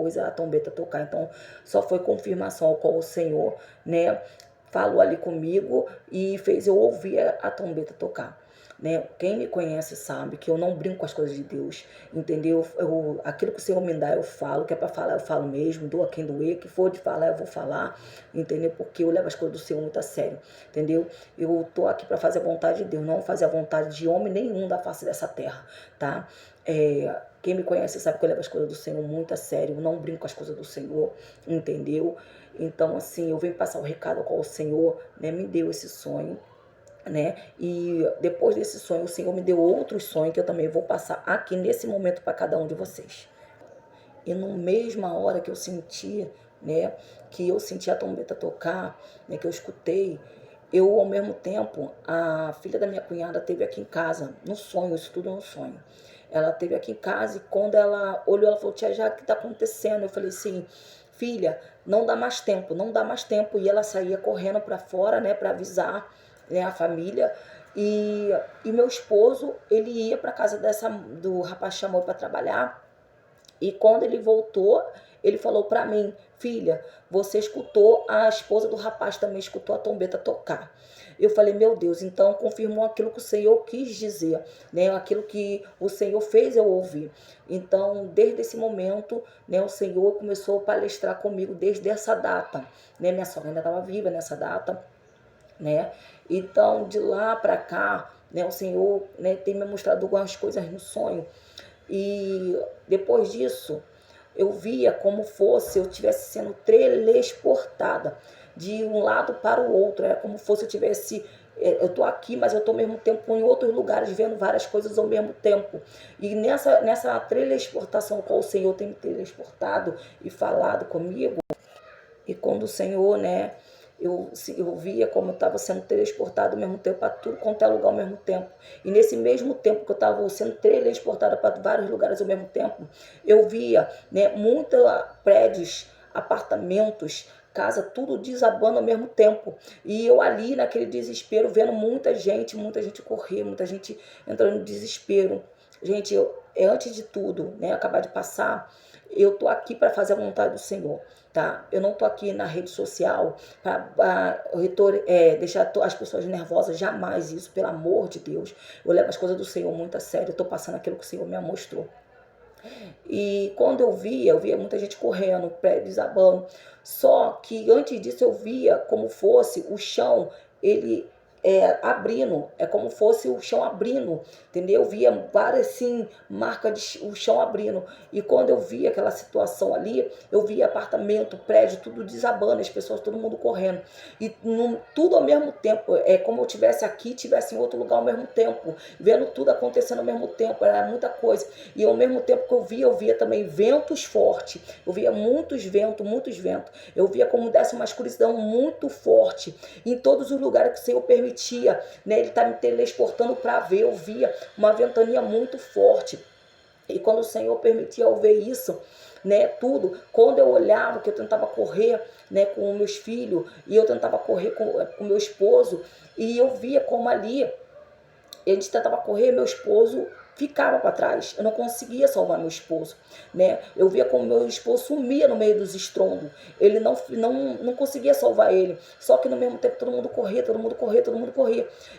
pôs a trombeta tocar. Então, só foi confirmação ao qual o Senhor, né, falou ali comigo e fez eu ouvir a trombeta tocar. Né? Quem me conhece sabe que eu não brinco com as coisas de Deus, entendeu? Aquilo que o Senhor me dá eu falo, que é para falar eu falo mesmo, doa quem doer, que for de falar eu vou falar, entendeu? Porque eu levo as coisas do Senhor muito a sério, entendeu? Eu tô aqui para fazer a vontade de Deus, não fazer a vontade de homem nenhum da face dessa terra, tá? Quem me conhece sabe que eu levo as coisas do Senhor muito a sério, eu não brinco com as coisas do Senhor, entendeu? Então, assim, eu venho passar o recado com o Senhor, né? Me deu esse sonho, né? E depois desse sonho, o Senhor me deu outros sonhos que eu também vou passar aqui nesse momento para cada um de vocês. E na mesma hora que eu senti, né, que eu senti a trombeta tocar, né, que eu escutei, eu ao mesmo tempo, a filha da minha cunhada teve aqui em casa, no sonho, isso tudo no sonho. Ela teve aqui em casa e quando ela olhou, ela falou: tia, já o que está acontecendo? Eu falei assim: filha, não dá mais tempo, não dá mais tempo. E ela saía correndo para fora, né, para avisar, né, a família. E meu esposo, ele ia para casa do rapaz que chamou para trabalhar. E quando ele voltou, ele falou para mim: filha, você escutou, a esposa do rapaz também escutou a trombeta tocar. Eu falei: meu Deus, então confirmou aquilo que o Senhor quis dizer, né? Aquilo que o Senhor fez eu ouvir. Então, desde esse momento, né, o Senhor começou a palestrar comigo desde essa data, né? Minha sogra ainda estava viva nessa data, né? Então, de lá para cá, né, o Senhor, né, tem me mostrado algumas coisas no sonho. E depois disso, eu via como fosse eu estivesse sendo teleportada de um lado para o outro. Era como fosse eu tivesse. Eu estou aqui, mas eu estou ao mesmo tempo em outros lugares, vendo várias coisas ao mesmo tempo. E nessa teleportação com o Senhor tem me teleportado e falado comigo, e quando o Senhor, né, eu via como eu estava sendo transportado ao mesmo tempo para tudo quanto é lugar ao mesmo tempo. E nesse mesmo tempo que eu estava sendo transportada para vários lugares ao mesmo tempo, eu via, né, muitos prédios, apartamentos, casa, tudo desabando ao mesmo tempo. E eu ali naquele desespero, vendo muita gente correr, muita gente entrando em desespero. Gente, antes de tudo, né, acabar de passar, eu tô aqui para fazer a vontade do Senhor, tá? Eu não tô aqui na rede social para deixar as pessoas nervosas, jamais isso, pelo amor de Deus. Eu levo as coisas do Senhor muito a sério, eu tô passando aquilo que o Senhor me mostrou. E quando eu via muita gente correndo, pé desabando. Só que antes disso eu via como fosse o chão, ele abrindo, é como fosse o chão abrindo, entendeu? Eu via várias assim, marcas de o chão abrindo. E quando eu via aquela situação ali, eu via apartamento, prédio, tudo desabando, as pessoas, todo mundo correndo. E tudo ao mesmo tempo, é como eu estivesse aqui, estivesse em outro lugar ao mesmo tempo, vendo tudo acontecendo ao mesmo tempo, era muita coisa. E ao mesmo tempo que eu via também ventos fortes, eu via muitos ventos, eu via como desse uma escuridão muito forte, em todos os lugares que o Senhor permitia, né? Ele está me teleportando para ver, eu via uma ventania muito forte. E quando o Senhor permitia eu ver isso, né, tudo, quando eu olhava, que eu tentava correr, né, com meus filhos, e eu tentava correr com meu esposo, e eu via como ali, a gente tentava correr, meu esposo ficava para trás, eu não conseguia salvar meu esposo, né? Eu via como meu esposo sumia no meio dos estrondos, ele não conseguia salvar ele, só que no mesmo tempo todo mundo corria,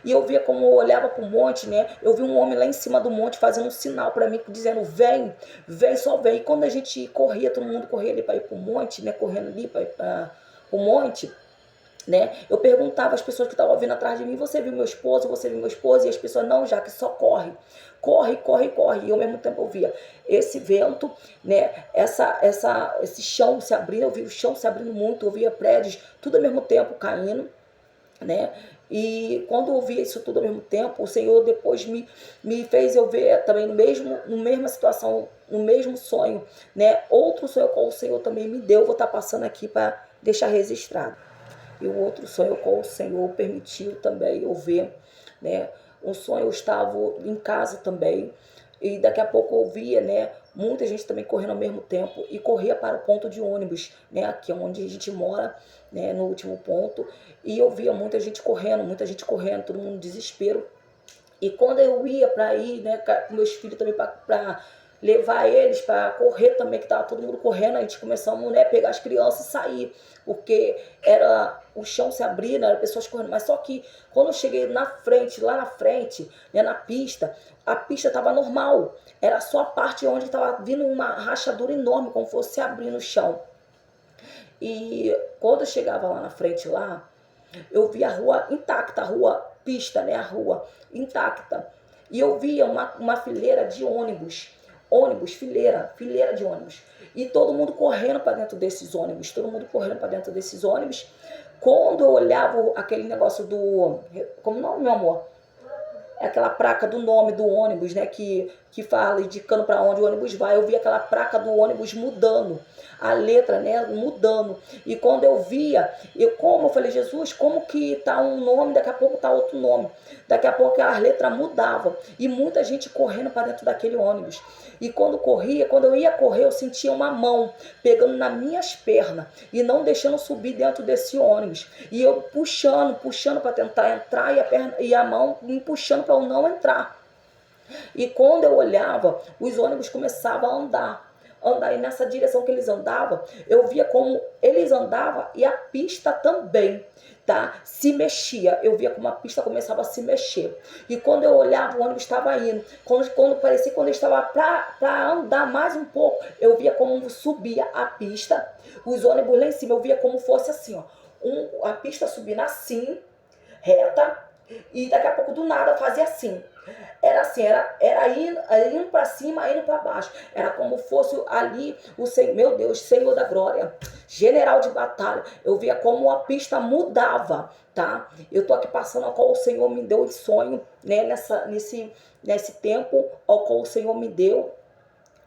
e eu via como eu olhava para o monte, né? Eu vi um homem lá em cima do monte fazendo um sinal para mim, dizendo: vem, só vem. E quando a gente corria, todo mundo corria ali para ir para o monte, né? Correndo ali para ir para o monte, né? Eu perguntava às pessoas que estavam vindo atrás de mim: você viu meu esposo? E as pessoas: não, já que só corre. E ao mesmo tempo eu via esse vento, né? Esse chão se abrindo, eu via o chão se abrindo muito, eu via prédios, tudo ao mesmo tempo caindo, né? E quando eu via isso tudo ao mesmo tempo, o Senhor depois me fez eu ver também no mesma situação, no mesmo sonho, né? Outro sonho qual o Senhor também me deu, vou estar passando aqui para deixar registrado. E o outro sonho qual o Senhor permitiu também eu ver, né? Um sonho, eu estava em casa também, e daqui a pouco eu via, né, muita gente também correndo ao mesmo tempo, e corria para o ponto de ônibus, né, aqui onde a gente mora, né, no último ponto, e eu via muita gente correndo, todo mundo em desespero. E quando eu ia para ir, né, com meus filhos também para levar eles para correr também, que tava todo mundo correndo, a gente começamos, né, pegar as crianças e sair, porque era o chão se abrindo, eram pessoas correndo, mas só que quando eu cheguei na frente, lá na frente, né, na pista, a pista estava normal, era só a parte onde estava vindo uma rachadura enorme, como fosse abrir no chão. E quando eu chegava lá na frente, lá, eu vi a rua intacta, a rua pista, né, a rua intacta. E eu via uma fileira de ônibus, fileira de ônibus. E todo mundo correndo para dentro desses ônibus, todo mundo correndo para dentro desses ônibus. Quando eu olhava aquele negócio do... Como não, meu amor? É aquela placa do nome do ônibus, né, que fala, indicando para onde o ônibus vai. Eu vi aquela placa do ônibus mudando, a letra, né, mudando. E quando eu via, eu falei, Jesus, como que tá um nome, daqui a pouco tá outro nome. Daqui a pouco a letra mudava. E muita gente correndo para dentro daquele ônibus. E quando eu ia correr, eu sentia uma mão pegando nas minhas pernas e não deixando subir dentro desse ônibus. E eu puxando para tentar entrar e a mão me puxando para eu não entrar. E quando eu olhava, os ônibus começavam a andar. E nessa direção que eles andavam, eu via como eles andavam e a pista também, tá? Se mexia. Eu via como a pista começava a se mexer. E quando eu olhava, o ônibus estava indo. Quando parecia, quando ele estava para andar mais um pouco, eu via como subia a pista, os ônibus lá em cima, eu via como fosse assim, ó. A pista subindo assim, reta, e daqui a pouco do nada fazia assim. Era assim, era indo para cima, indo para baixo. Era como fosse ali o Senhor, meu Deus, Senhor da glória, general de batalha. Eu via como a pista mudava, tá? Eu tô aqui passando a qual o Senhor me deu em sonho, né? Nesse tempo ao qual o Senhor me deu.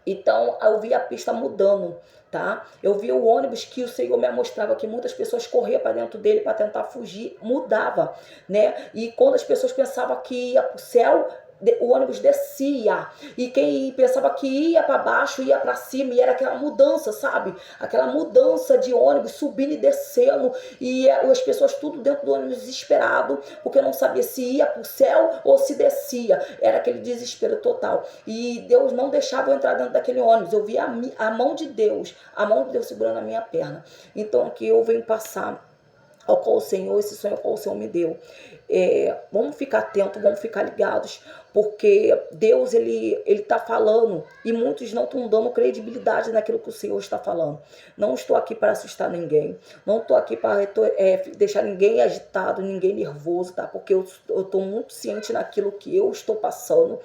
Então, eu vi a pista mudando, tá? Eu vi o ônibus que o Senhor me mostrava que muitas pessoas corriam para dentro dele para tentar fugir, mudava, né? E quando as pessoas pensavam que ia para o céu, o ônibus descia. E quem pensava que ia para baixo, ia para cima. E era aquela mudança, sabe? Aquela mudança de ônibus subindo e descendo. E as pessoas tudo dentro do ônibus desesperado, porque não sabia se ia para o céu ou se descia. Era aquele desespero total. E Deus não deixava eu entrar dentro daquele ônibus. Eu via a mão de Deus segurando a minha perna. Então aqui eu venho passar ao qual o Senhor, esse sonho ao qual o Senhor me deu. Vamos ficar atentos, vamos ficar ligados, porque Deus, ele está falando e muitos não estão dando credibilidade naquilo que o Senhor está falando. Não estou aqui para assustar ninguém, não estou aqui para deixar ninguém agitado, ninguém nervoso, tá? Porque eu estou muito ciente naquilo que eu estou passando,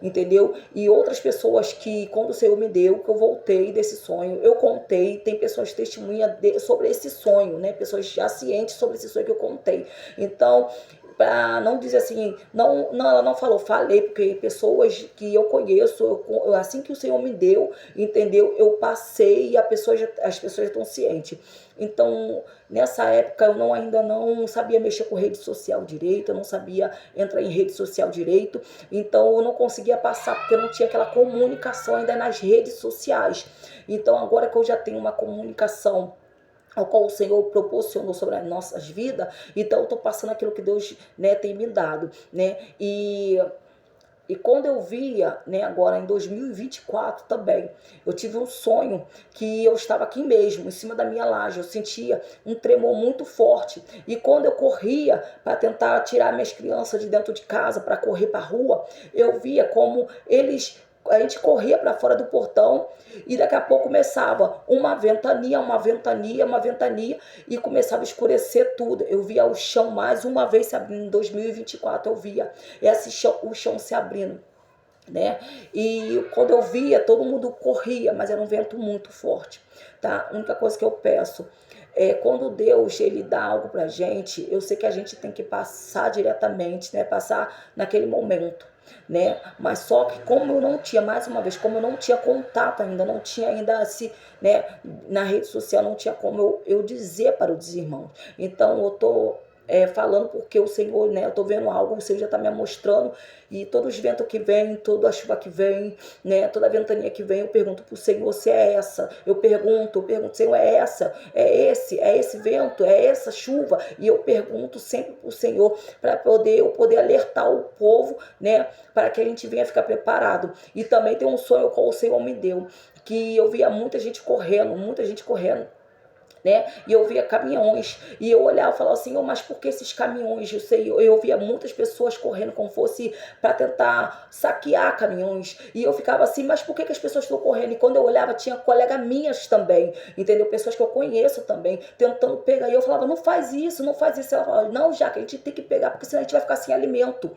entendeu? E outras pessoas que, quando o Senhor me deu, que eu voltei desse sonho, eu contei, tem pessoas testemunhas sobre esse sonho, né? Pessoas já cientes sobre esse sonho que eu contei. Então, para não dizer assim, não, ela não falou, falei, porque pessoas que eu conheço, assim que o Senhor me deu, entendeu? Eu passei e as pessoas já estão cientes. Então, nessa época, eu ainda não sabia mexer com rede social direito, eu não sabia entrar em rede social direito, então eu não conseguia passar, porque eu não tinha aquela comunicação ainda nas redes sociais. Então, agora que eu já tenho uma comunicação ao qual o Senhor proporcionou sobre as nossas vidas, então eu estou passando aquilo que Deus, né, tem me dado, né, e quando eu via, né, agora em 2024 também, eu tive um sonho que eu estava aqui mesmo, em cima da minha laje, eu sentia um tremor muito forte, e quando eu corria para tentar tirar minhas crianças de dentro de casa, para correr para a rua, eu via como a gente corria para fora do portão e daqui a pouco começava uma ventania, e começava a escurecer tudo. Eu via o chão mais uma vez se abrindo em 2024, eu via o chão se abrindo, né? E quando eu via, todo mundo corria, mas era um vento muito forte, tá? A única coisa que eu peço quando Deus, ele dá algo pra gente, eu sei que a gente tem que passar diretamente, né? Passar naquele momento, né? Mas só que como eu não tinha, mais uma vez, como eu não tinha contato ainda, não tinha ainda assim, né? Na rede social não tinha como eu dizer para os irmãos. Então eu tô falando porque o Senhor, né, eu tô vendo algo, o Senhor já tá me mostrando, e todos os ventos que vem, toda a chuva que vem, né, toda a ventania que vem, eu pergunto pro Senhor se é essa, eu pergunto, Senhor, é essa, é esse vento, é essa chuva, e eu pergunto sempre pro Senhor, para eu poder alertar o povo, né, para que a gente venha ficar preparado. E também tem um sonho qual o Senhor me deu, que eu via muita gente correndo, né? E eu via caminhões, e eu olhava e falava assim, mas por que esses caminhões? Eu via muitas pessoas correndo como fosse para tentar saquear caminhões, e eu ficava assim, mas por que as pessoas estão correndo? E quando eu olhava, tinha colegas minhas também, entendeu? Pessoas que eu conheço também, tentando pegar, e eu falava, não faz isso. Ela falava, não, Jaque, a gente tem que pegar, porque senão a gente vai ficar sem alimento,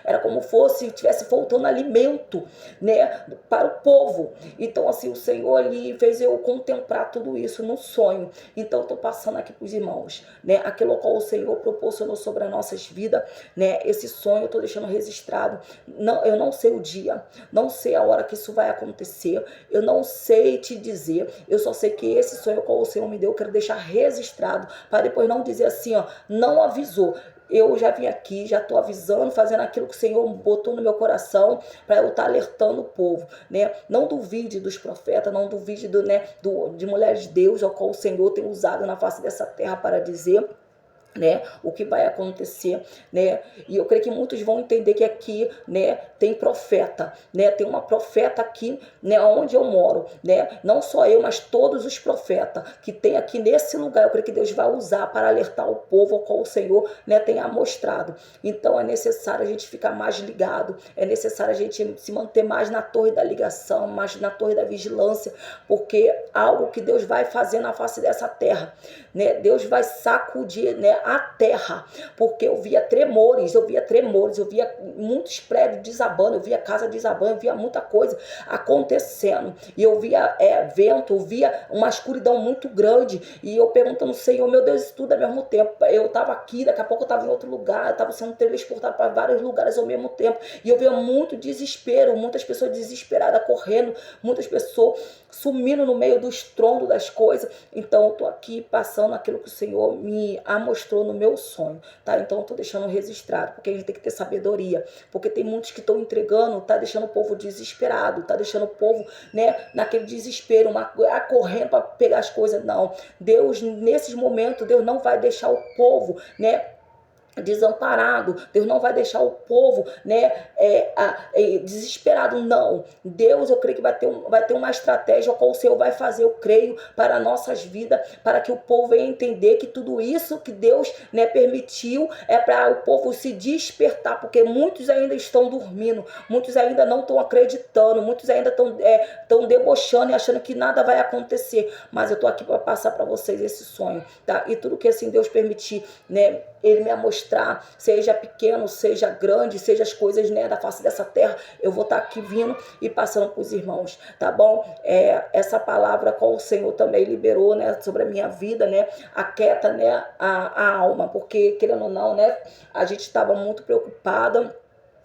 era como fosse, tivesse faltando alimento, né, para o povo. Então assim, o Senhor ali fez eu contemplar tudo isso no sonho. Então eu tô passando aqui pros irmãos, né? Aquilo qual o Senhor proporcionou sobre as nossas vidas, né? Esse sonho eu tô deixando registrado. Não, eu não sei o dia, não sei a hora que isso vai acontecer, eu não sei te dizer, eu só sei que esse sonho qual o Senhor me deu, eu quero deixar registrado, para depois não dizer assim, ó, não avisou. Eu já vim aqui, já estou avisando, fazendo aquilo que o Senhor botou no meu coração, para eu estar alertando o povo, né? Não duvide dos profetas, não duvide de mulheres de Deus, ao qual o Senhor tem usado na face dessa terra para dizer, né, o que vai acontecer, né? E eu creio que muitos vão entender que aqui, né, tem profeta, né? Tem uma profeta aqui, né, onde eu moro, né? Não só eu, mas todos os profetas que tem aqui nesse lugar. Eu creio que Deus vai usar para alertar o povo ao qual o Senhor, né, tenha mostrado. Então é necessário a gente ficar mais ligado, é necessário a gente se manter mais na torre da ligação, mais na torre da vigilância, porque algo que Deus vai fazer na face dessa terra, né? Deus vai sacudir, né, a terra, porque eu via tremores, eu via muitos prédios desabando, eu via casa desabando, eu via muita coisa acontecendo, e eu via vento, eu via uma escuridão muito grande, e eu perguntando, Senhor, meu Deus, isso tudo ao mesmo tempo, eu estava aqui, daqui a pouco eu estava em outro lugar, eu estava sendo transportado para vários lugares ao mesmo tempo, e eu via muito desespero, muitas pessoas desesperadas correndo, muitas pessoas sumindo no meio do estrondo das coisas. Então eu tô aqui passando aquilo que o Senhor me mostrou no meu sonho, tá? Então eu tô deixando registrado, porque a gente tem que ter sabedoria, porque tem muitos que estão entregando, tá deixando o povo desesperado, tá deixando o povo, né, naquele desespero, correndo para pegar as coisas. Não, Deus, nesses momentos, Deus não vai deixar o povo, né, desamparado. Deus não vai deixar o povo, né, desesperado. Não, Deus, eu creio que vai ter uma estratégia qual o Senhor vai fazer, eu creio, para nossas vidas, para que o povo venha entender que tudo isso que Deus, né, permitiu é para o povo se despertar, porque muitos ainda estão dormindo, muitos ainda não estão acreditando, muitos ainda estão debochando e achando que nada vai acontecer. Mas eu tô aqui para passar para vocês esse sonho, tá? E tudo que assim Deus permitir, né, Ele me mostrar, seja pequeno, seja grande, seja as coisas, né, da face dessa terra, eu vou estar aqui vindo e passando para os irmãos, tá bom? Essa palavra qual o Senhor também liberou, né, sobre a minha vida, né, aquieta, né, a alma, porque querendo ou não, né, a gente estava muito preocupada,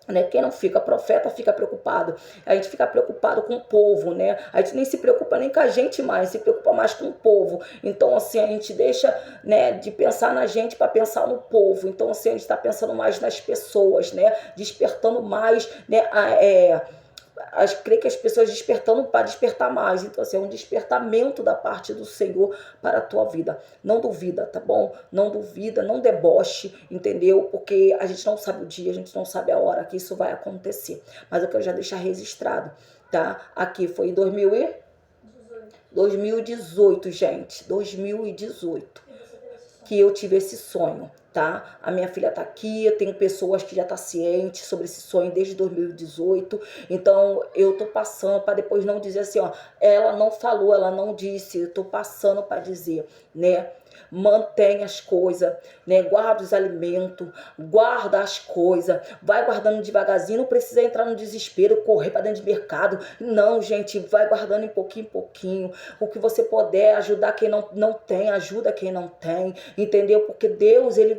né? Quem não fica profeta fica preocupado. A gente fica preocupado com o povo, né? A gente nem se preocupa nem com a gente mais, se preocupa mais com o povo. Então assim, a gente deixa, né, de pensar na gente para pensar no povo. Então assim, a gente está pensando mais nas pessoas, né? Despertando mais, né, creio que as pessoas despertando para despertar mais. Então assim, é um despertamento da parte do Senhor para a tua vida. Não duvida, tá bom? Não duvida, não deboche, entendeu? Porque a gente não sabe o dia, a gente não sabe a hora que isso vai acontecer. Mas eu quero já deixar registrado, tá? Aqui foi em 2018, gente. 2018 que eu tive esse sonho, tá? A minha filha tá aqui, eu tenho pessoas que já tá ciente sobre esse sonho desde 2018, então eu tô passando para depois não dizer assim, ó, ela não falou, ela não disse, eu tô passando para dizer, né? Mantém as coisas, né? Guarda os alimentos, guarda as coisas, vai guardando devagarzinho, não precisa entrar no desespero, correr para dentro de mercado, não, gente, vai guardando em pouquinho, o que você puder, ajudar quem não tem, ajuda quem não tem, entendeu? Porque Deus, ele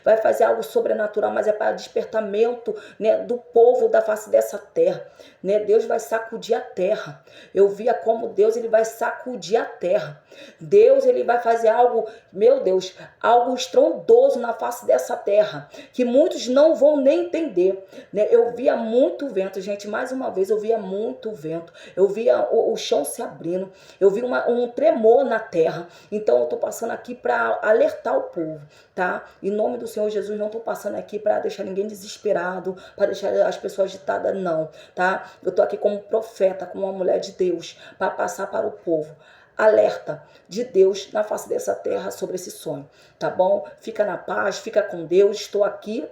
vai fazer algo sobrenatural, mas é para despertamento, né, do povo da face dessa terra, né? Deus vai sacudir a terra. Eu via como Deus, ele vai sacudir a terra. Deus, ele vai fazer algo, meu Deus, algo estrondoso na face dessa terra, que muitos não vão nem entender, né? Eu via muito vento, gente, mais uma vez eu via muito vento. Eu via o chão se abrindo, eu vi um tremor na terra. Então eu tô passando aqui para alertar o povo, tá? Em nome do Senhor Jesus, não tô passando aqui para deixar ninguém desesperado, para deixar as pessoas agitadas, não, tá? Eu tô aqui como profeta, como uma mulher de Deus, para passar para o povo. Alerta de Deus na face dessa terra sobre esse sonho, tá bom? Fica na paz, fica com Deus. Estou aqui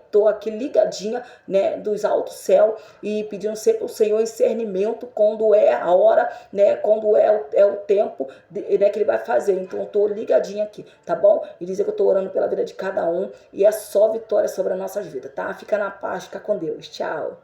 ligadinha, né, dos altos céus e pedindo sempre ao Senhor discernimento quando é a hora, né, quando é o tempo, né, que ele vai fazer. Então eu tô ligadinha aqui, tá bom? E dizer que eu tô orando pela vida de cada um e é só vitória sobre as nossas vidas, tá? Fica na paz, fica com Deus. Tchau.